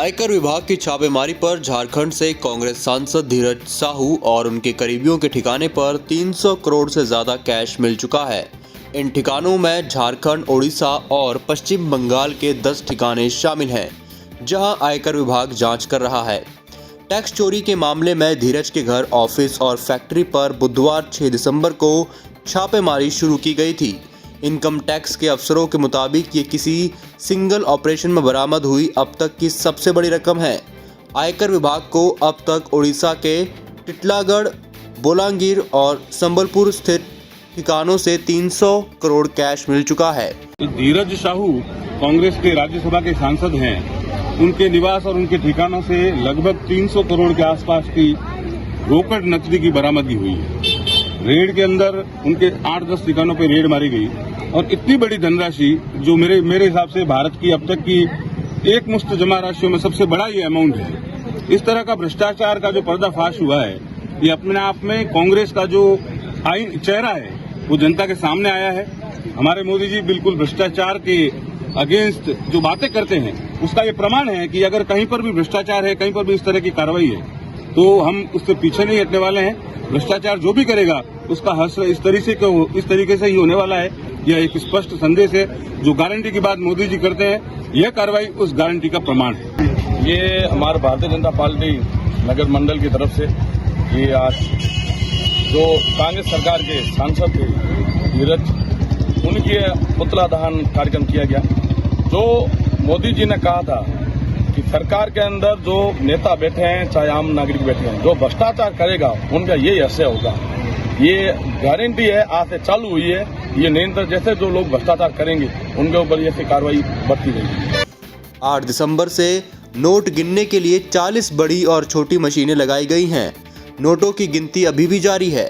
आयकर विभाग की छापेमारी पर झारखंड से कांग्रेस सांसद धीरज साहू और उनके करीबियों के ठिकाने पर 300 करोड़ से ज्यादा कैश मिल चुका है। इन ठिकानों में झारखंड, ओडिशा और पश्चिम बंगाल के 10 ठिकाने शामिल हैं, जहां आयकर विभाग जांच कर रहा है। टैक्स चोरी के मामले में धीरज के घर, ऑफिस और फैक्ट्री पर बुधवार 6 दिसंबर को छापेमारी शुरू की गई थी। इनकम टैक्स के अफसरों के मुताबिक ये किसी सिंगल ऑपरेशन में बरामद हुई अब तक की सबसे बड़ी रकम है। आयकर विभाग को अब तक ओडिशा के टिटलागढ़, बोलांगीर और संबलपुर स्थित ठिकानों से 300 करोड़ कैश मिल चुका है। धीरज साहू कांग्रेस के राज्यसभा के सांसद हैं। उनके निवास और उनके ठिकानों से लगभग 300 करोड़ के आसपास की रोकड़ नकदी की बरामदगी हुई है। रेड के अंदर उनके 8-10 ठिकानों पर रेड मारी गई और इतनी बड़ी धनराशि जो मेरे हिसाब से भारत की अब तक की एक मुश्त जमा राशियों में सबसे बड़ा ये अमाउंट है। इस तरह का भ्रष्टाचार का जो पर्दाफाश हुआ है, ये अपने आप में कांग्रेस का जो आईन चेहरा है वो जनता के सामने आया है। हमारे मोदी जी बिल्कुल भ्रष्टाचार के अगेंस्ट जो बातें करते हैं उसका ये प्रमाण है कि अगर कहीं पर भी भ्रष्टाचार है, कहीं पर भी इस तरह की कार्रवाई है, तो हम उससे पीछे नहीं हटने वाले हैं। भ्रष्टाचार जो भी करेगा उसका हश्र इस तरीके से ही होने वाला है। यह एक स्पष्ट संदेश है। जो गारंटी की बात मोदी जी करते हैं, यह कार्रवाई उस गारंटी का प्रमाण है। ये हमारे भारतीय जनता पार्टी नगर मंडल की तरफ से ये आज जो कांग्रेस सरकार के सांसद थे धीरज, उनके पुतला दहन कार्यक्रम किया गया। जो मोदी जी ने कहा था कि सरकार के अंदर जो नेता बैठे हैं, चाहे आम नागरिक बैठे हैं, जो भ्रष्टाचार करेगा उनका यही हश्य होगा। ये गारंटी है, आज से चालू हुई है। ये निरंतर जैसे जो लोग भ्रष्टाचार करेंगे उनके ऊपर ऐसी कार्रवाई बढ़ती रहेगी। 8 दिसंबर से नोट गिनने के लिए 40 बड़ी और छोटी मशीनें लगाई गई हैं। नोटों की गिनती अभी भी जारी है।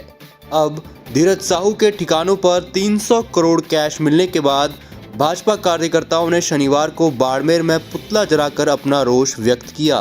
अब धीरज साहू के ठिकानों पर 300 करोड़ कैश मिलने के बाद भाजपा कार्यकर्ताओं ने शनिवार को बाड़मेर में पुतला जलाकर अपना रोष व्यक्त किया।